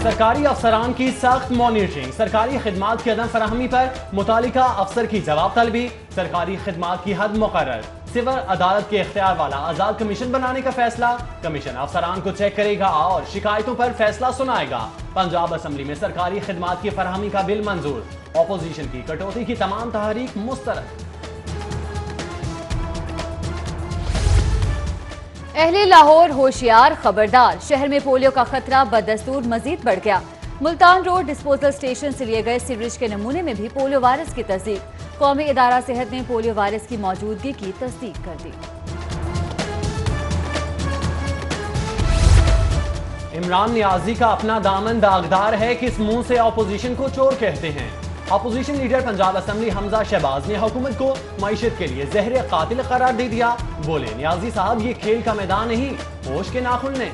सरकारी अफसरान की सख्त मॉनिटरिंग, सरकारी खिदमात की अदम फराहमी पर मुतालिका अफसर की जवाब तलबी, सरकारी खिदमात की हद मुकर्रर, सिविल अदालत के इख्तियार वाला आजाद कमीशन बनाने का फैसला, कमीशन अफसरान को चेक करेगा और शिकायतों पर फैसला सुनाएगा। पंजाब असम्बली में सरकारी खिदमात की फराहमी का बिल मंजूर, ऑपोजिशन की कटौती की तमाम तहरीक मुस्तरद। अहले लाहौर होशियार, खबरदार, शहर में पोलियो का खतरा बदस्तूर मजीद बढ़ गया। मुल्तान रोड डिस्पोजल स्टेशन से लिए गए सीवरेज के नमूने में भी पोलियो वायरस की तस्दीक। कौमी इदारा सेहत ने पोलियो वायरस की मौजूदगी की तस्दीक कर दी। इमरान नियाजी का अपना दामन दागदार है, किस मुंह से अपोजिशन को चोर कहते हैं। Opposition leader Punjab assembly Hamza Shahbaz ने हुकूमत को मईशत के लिए जहर कातिल करार दे दिया। बोले, नियाजी साहब ये खेल का मैदान नहीं, होश के नाखुन ने।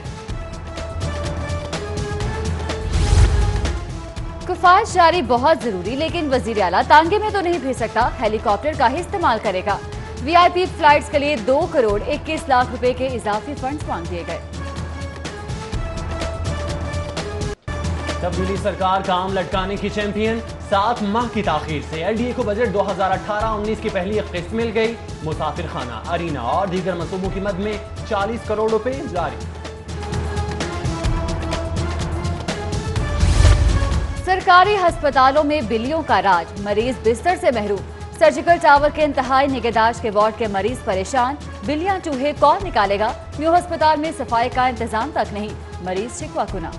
किफायत जारी बहुत जरूरी, लेकिन वजीर आला तांगे में तो नहीं भेज सकता, हेलीकॉप्टर का ही इस्तेमाल करेगा। वीआईपी फ्लाइट्स के लिए 2 करोड़ 21 लाख रुपए के इजाफी फंड्स मांग दिए गए। तब्दीली सरकार काम लटकाने की चैंपियन, 7 माह की ताखीर से एलडीए को बजट 2018-19 की पहली किस्त मिल गई। मुसाफिर खाना, अरीना और दीगर मंसूबों की मद में 40 करोड़ रुपए जारी। सरकारी अस्पतालों में बिल्लियों का राज, मरीज बिस्तर से महरूम। सर्जिकल टावर के इंतहाई निगहदाश्त के वार्ड के मरीज परेशान, बिल्लियां चूहे कौन निकालेगा। न्यू अस्पताल में सफाई का इंतजाम तक नहीं, मरीज शिकवा कुना।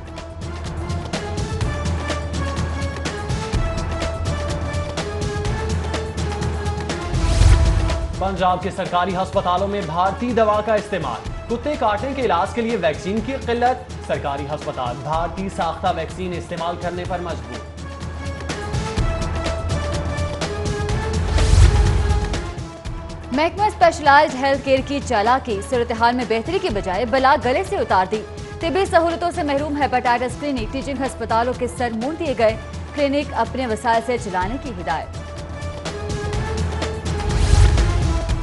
पंजाब के सरकारी अस्पतालों में भारतीय दवा का इस्तेमाल, कुत्ते काटने के इलाज के लिए वैक्सीन की किल्लत। सरकारी अस्पताल भारतीय साख्ता वैक्सीन इस्तेमाल करने पर मजबूर। महकमा स्पेशलाइज्ड हेल्थ केयर की चालाकी, सूरत हाल में बेहतरी की बजाय बला गले से उतार दी। तिब्बी सहूलतों से महरूम हेपेटाइटिस क्लिनिक, टीचिंग अस्पतालों के सर मूंड दिए गए। क्लिनिक अपने वसाइल से चलाने की हिदायत।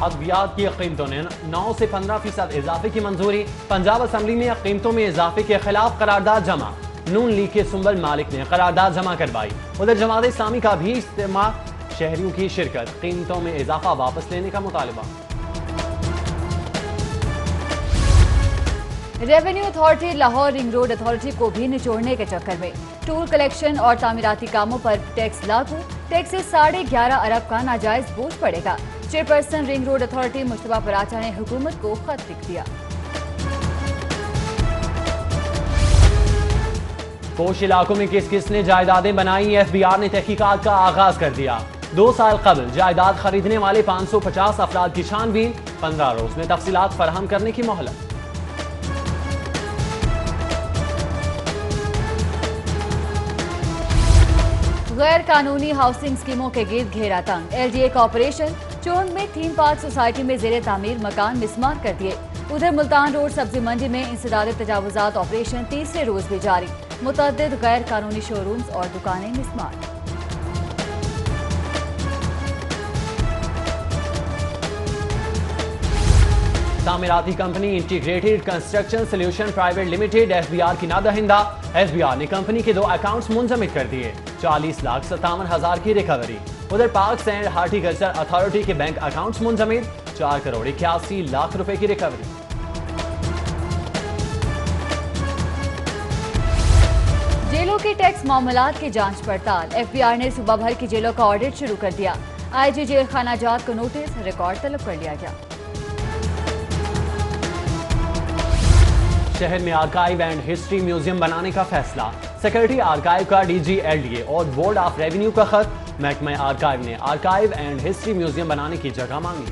अद्वियात की कीमतों ने 9 से 15% इजाफे की मंजूरी। पंजाब असम्बली में कीमतों में इजाफे के खिलाफ करारदाद जमा, नून लीग के सुंबल मालिक ने करारदाद जमा करवाई। उधर जमात इस्लामी का भी इज्तिमा, शहरियों की शिरकत, कीमतों में इजाफा वापस लेने का मुतालबा। Revenue authority Lahore ring road authority को भी निचोड़ने के चक्कर में। टूल कलेक्शन और तामीराती कामों पर टैक्स लागू, टैक्स से 11.5 अरब का नाजायज बोझ पड़ेगा। Chairperson ring road authority Mushtaba Paracha ने हुकूमत को खत लिख दिया। पोश इलाकों में किस किस ने जायदादें बनाई, एफबीआर ने तहकीकात का आगाज कर दिया। 2 साल कबल जायदाद खरीदने वाले 550 अफराद की छानबीन, 15 रोज में तफसीलात फराहम करने की मोहलत। गैर कानूनी हाउसिंग स्कीमों के गिर्द घेरा तंग, एलडीए का ऑपरेशन। चोंग में थीम पार्क सोसाइटी में जेरे तामीर मकान मिसमार कर दिए। उधर मुल्तान रोड सब्जी मंडी में इंसदाद तजावुजात ऑपरेशन तीसरे रोज भी जारी, मुतअद्दिद गैर कानूनी शोरूम्स और दुकानें मिसमार। तामीराती company integrated construction solution private limited FBR की नादहिंदा। एफबीआर ने कंपनी के 2 अकाउंट्स मुंजमद कर दिए, 40,57,000 की रिकवरी। उधर पार्क्स एंड हार्टिकल्चर अथॉरिटी के बैंक अकाउंट्स मुंजमद, 4 करोड़ 81 लाख रुपए की रिकवरी। जेलों के टैक्स मामलात की जांच पड़ताल, एफबीआर ने सूबा भर की जेलों का ऑडिट शुरू कर दिया। आईजी जेल खाना जात को नोटिस, रिकॉर्ड तलब कर लिया गया। शहर में आर्काइव एंड हिस्ट्री म्यूजियम बनाने का फैसला, सेक्रेटरी आर्काइव का डीजी एलडीए और बोर्ड ऑफ रेवेन्यू का खत। महकमा आर्काइव ने आर्काइव एंड हिस्ट्री म्यूजियम बनाने की जगह मांगी।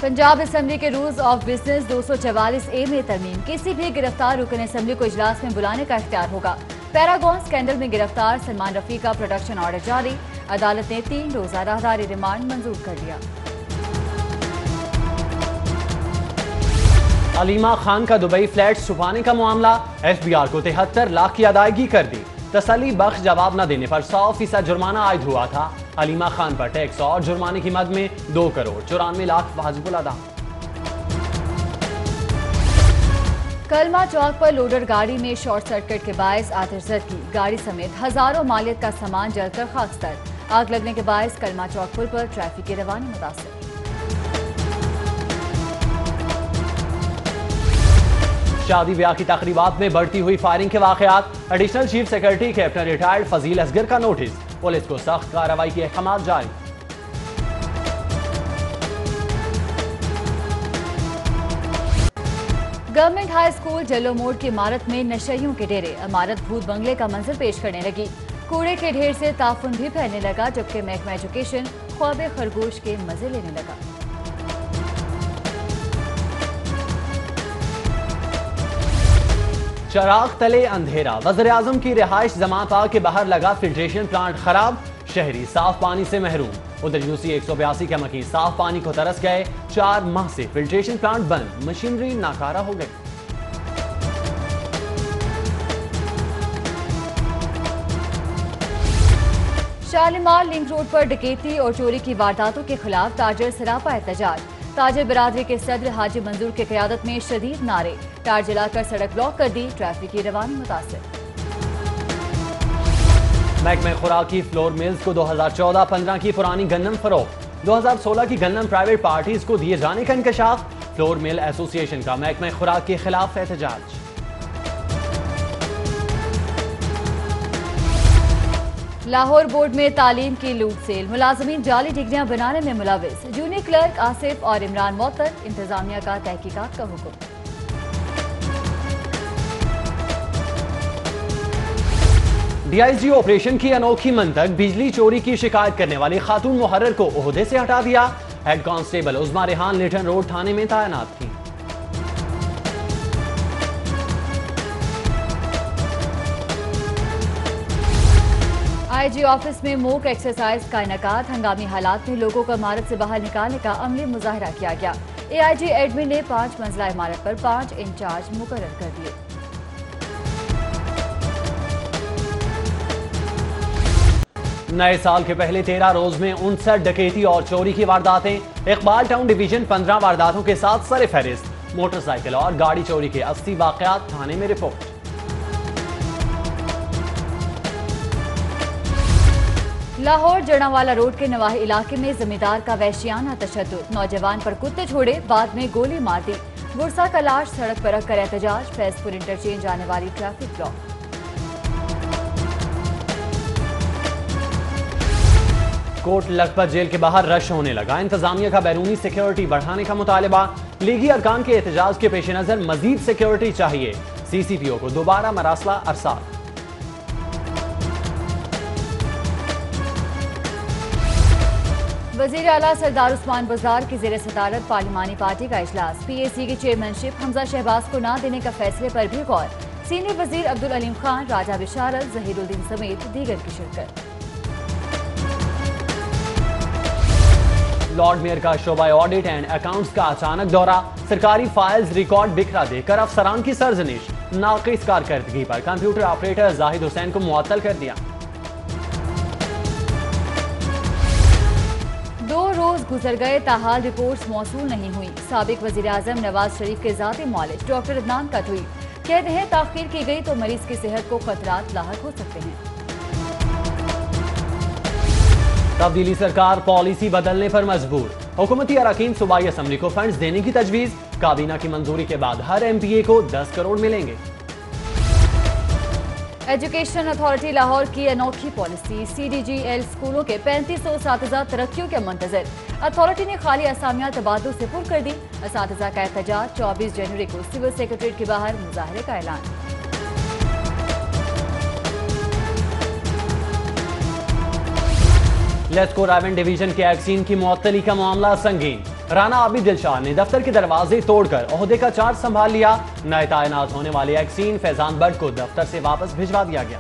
पंजाब असम्बली के रूल्स ऑफ बिजनेस 244A में तरमीम, किसी भी गिरफ्तार रुकन असम्बली को इजलास में बुलाने का इख्तियार होगा। पैरागॉन स्कैंडल में गिरफ्तार सलमान रफी का प्रोडक्शन ऑर्डर जारी, अदालत ने 3 रोजा राहदारी रिमांड मंजूर कर दिया। अलीमा खान का दुबई फ्लैट छुपाने का मामला, एफबीआर को 73 लाख की अदायगी कर दी। तसल्ली बख्श जवाब न देने पर 100% जुर्माना आयद हुआ था। अलीमा खान पर टैक्स और जुर्माने की मद में 2 करोड़ 94 लाख वाजिबुल अदा। कलमा चौक पर लोडर गाड़ी में शॉर्ट सर्किट के बायस आतिशज़द की गाड़ी समेत हजारों मालियत का सामान जलकर खाकस्तर। आग लगने के बायस कलमा चौक पुल पर ट्रैफिक की रवानी मुतासिर। शादी ब्याह की तकरीबात में बढ़ती हुई फायरिंग के वाकयात। Additional chief secretary captain retired Fazeel Asghar का नोटिस। पुलिस को सख्त कार्रवाई के अहकाम जारी। गवर्नमेंट हाई स्कूल जल्लो मोड़ की इमारत में नशइयों के डेरे। इमारत भूत बंगले का मंजर पेश करने लगी। कूड़े के ढेर से ताफुन भी फैलने लगा, जबकि महकमा एजुकेशन ख्वाबे खरगोश के मजे लेने लगा। चराग तले अंधेरा। वज़ीर आज़म की रिहाइश जमा पाक के बाहर लगा फिल्ट्रेशन प्लांट खराब, शहरी साफ पानी से महरूम। उधर यूसी 182 के मकीन साफ पानी को तरस गए। 4 माह से फिल्ट्रेशन प्लांट बंद, मशीनरी नाकारा हो गई। शालीमार लिंक रोड पर डकैती और चोरी की वारदातों के खिलाफ ताजर सरापा एहतजाज। ताजर बिरादरी के सदर हाजी मंजूर की क़यादत में शदीद नारे। टायर जलाकर सड़क ब्लॉक कर दी, ट्रैफिक की रवानी मुतासिर। महकमे खुराक की फ्लोर मिल्स को 2014-15 की पुरानी गन्नम फरोख्त। 2016 की गन्नम प्राइवेट पार्टीज को दिए जाने का इंकशाफ। फ्लोर मिल एसोसिएशन का महकमे खुराक के खिलाफ एहतजाज। लाहौर बोर्ड में तालीम की लूट सेल। मुलाजमीन जाली डिग्रियां बनाने में मुलविस। जूनियर क्लर्क आसिफ और इमरान मौतर। इंतजामिया का तहकीकात का हुक्म। डीआईजी ऑपरेशन की अनोखी मंतक। बिजली चोरी की शिकायत करने वाली खातून मुहर्रर को ओहदे से हटा दिया। Head constable उज़मा Rehan Liton road थाने में तैनात थी। आईजी ऑफिस में मॉक एक्सरसाइज का इनेकाद। हंगामी हालात में लोगों को इमारत से बाहर निकालने का अमली मुजाहरा किया गया। एआईजी एडमिन ने 5 मंजिला इमारत पर 5 इंचार्ज मुकर्रर कर दिए। नए साल के पहले 13 रोज में 59 डकैती और चोरी की वारदातें। इकबाल टाउन डिवीजन 15 वारदातों के साथ सरे फहरिस्त। मोटरसाइकिल और गाड़ी चोरी के 80 वाकयात थाने में रिपोर्ट। लाहौर जड़ावाला रोड के नवाही इलाके में जमींदार का वहशियाना तशद्दुद। नौजवान पर कुत्ते छोड़े, बाद में गोली मार दी। गुरसा का लाश सड़क पर रखकर एहतजाज। फैजपुर इंटरचेंज आने वाली traffic block. Kot Lakhpat jail के बाहर रश होने लगा। इंतजामिया का बैरूनी सिक्योरिटी बढ़ाने का मुतालबा। लीगी अरकान के एहतजाज के पेश नजर मजीद सिक्योरिटी चाहिए। सीसीपीओ को दोबारा मरासला अरसाल। वजीर आला सरदार उस्मान बुज़दार की ज़ेर सदारत पार्लिमानी पार्टी का इजलास। पीएसी की चेयरमैनशिप हमजा शहबाज को न देने का फैसले पर भी गौर। सीनियर वजीर अब्दुल अलीम खान, राजा बिशारत, जहीरुद्दीन समेत दीगर की शिरकत। लॉर्ड मेयर का शोबा ऑडिट एंड अकाउंट्स का अचानक दौरा। सरकारी फाइल्स रिकॉर्ड बिखरा देकर अफसरान की सरजनिश। नाकिस कारकर्दगी पर कंप्यूटर ऑपरेटर जाहिद हुसैन को मुअत्तल कर दिया। 2 रोज गुजर गए, ताहाल रिपोर्ट्स मौसूल नहीं हुई। साबिक वजीर आजम नवाज शरीफ के जाती मौलिज डॉक्टर अदनान का ट्वीट। कहते हैं ताखीर की गई तो मरीज की सेहत को खतरात लाहक हो सकते हैं। तब्दीली सरकार पॉलिसी बदलने पर मजबूर। हुकूमती अरकान सूबाई असम्बली को फंड्स देने की तजवीज। काबीना की मंजूरी के बाद हर एमपीए को 10 करोड़ मिलेंगे। एजुकेशन अथॉरिटी लाहौर की अनोखी पॉलिसी। सीडीजीएल स्कूलों के 3500 असातिज़ा तरक्कियों के मुंतजर। अथॉरिटी ने खाली असामियां तबादलों से पुर कर दी। असातिज़ा का एहतजाज। 24 जनवरी को सिविल सेक्रेटरीट के बाहर मुजाहरे का ऐलान। लेस्को रावण डिवीजन के एक्सीन की मुअत्तली का मामला संगीन। राना आबिद दिलशाह ने दफ्तर के दरवाजे तोड़कर ओहदे का चार्ज संभाल लिया। नए तैनात होने वाले एक्सीन फैजान बट को दफ्तर से वापस भिजवा दिया गया।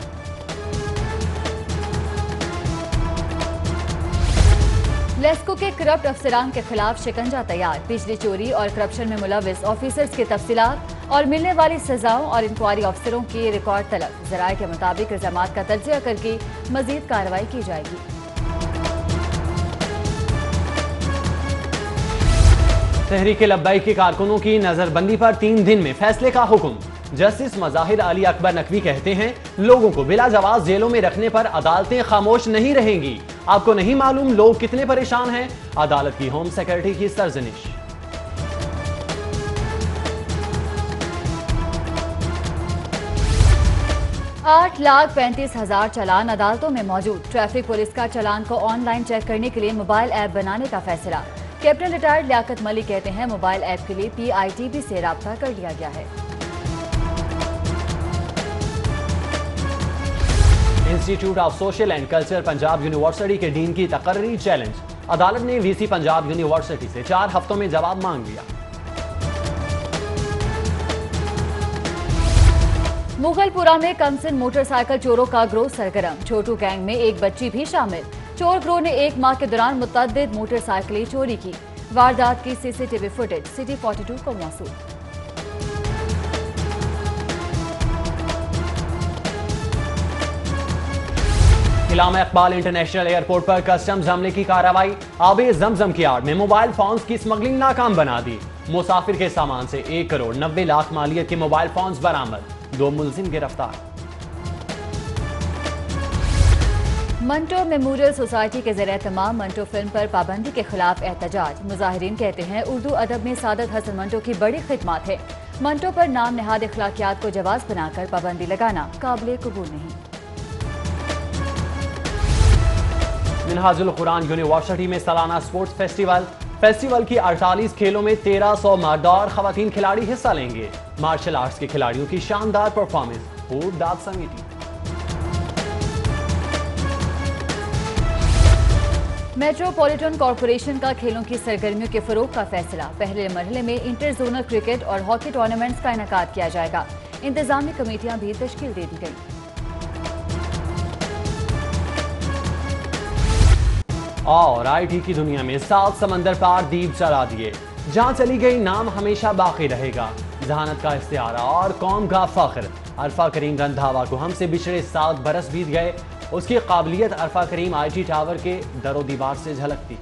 लेस्को के करप्ट अफसरान के खिलाफ शिकंजा तैयार। बिजली चोरी और करप्शन में मुलविस ऑफिसर्स की तफसीलात और मिलने वाली सजाओं और इंक्वायरी अफसरों के रिकॉर्ड तलब। जराये के मुताबिक इल्जामात का तज्जिया करके मजीद कार्रवाई की जाएगी। तहरीक लब्बैक के कारकुनों की नजरबंदी पर 3 दिन में फैसले का हुक्म। जस्टिस मज़ाहिर अली अकबर नकवी कहते हैं, लोगों को बिला जवाब जेलों में रखने पर अदालतें खामोश नहीं रहेंगी। आपको नहीं मालूम लोग कितने परेशान हैं। अदालत की होम सेक्रेटरी की सरजनिश। आठ लाख 35,000 चालान अदालतों में मौजूद। ट्रैफिक पुलिस का चालान को ऑनलाइन चेक करने के लिए मोबाइल ऐप बनाने का फैसला। कैप्टन रिटायर्ड लियाकत मलिक कहते हैं, मोबाइल ऐप के लिए PITB से राब्ता कर लिया गया है। Institute of social and culture Punjab university के डीन की तकर्री चैलेंज। अदालत ने VC पंजाब यूनिवर्सिटी से 4 हफ्तों में जवाब मांग लिया। मुगलपुरा में कमसिन मोटरसाइकिल चोरों का ग्रोह सरगर्म। छोटू गैंग में एक बच्ची भी शामिल। चोर ग्रोह ने एक माह के दौरान मुतअद्दिद मोटरसाइकिलें चोरी की। वारदात की CCTV फुटेज सिटी 42 को मौसूल। इलामा इकबाल इंटरनेशनल एयरपोर्ट पर कस्टम्स हमले की कार्रवाई। आबे जमजम की आड़ में मोबाइल फोन्स की स्मगलिंग नाकाम बना दी। मुसाफिर के सामान से 1 करोड़ 90 लाख मालियत के मोबाइल फोन्स बरामद। 2 मुलजिम गिरफ्तार। मंटो मेमोरियल सोसाइटी के ज़रिए तमाम मंटो फिल्म पर पाबंदी के खिलाफ एहतजाज। मुजाहिरीन कहते हैं, उर्दू अदब में सादत हसन मंटो की बड़ी खिदमत है। मंटो पर नाम नहाद अखलाकियात को जवाज बनाकर पाबंदी लगाना काबिल कबूल नहीं। मिनहाजुल कुरान यूनिवर्सिटी में सालाना स्पोर्ट्स फेस्टिवल की 48 खेलों में 1300 मर्दार खवातीन खिलाड़ी हिस्सा लेंगे। मार्शल आर्ट्स के खिलाड़ियों की शानदार परफॉर्मेंस। खूब दाद समेटी। मेट्रोपॉलिटन कॉरपोरेशन का खेलों की सरगर्मियों के फरोग का फैसला। पहले मरहले में इंटर जोनल क्रिकेट और हॉकी टूर्नामेंट्स का इनेकाद किया जाएगा। इंतजामी कमेटियां भी तश्कील दे दी गई। और IT की दुनिया में 7 समंदर पार दीप जला दिए। जहां चली गई नाम हमेशा बाकी रहेगा। जहानत का इस्तियारा और कौम का फख्र। अरफा करीम रंधावा को हमसे बिछड़े 7 बरस बीत गए। उसकी काबिलियत अरफा करीम IT टावर के दरो दीवार से झलकती।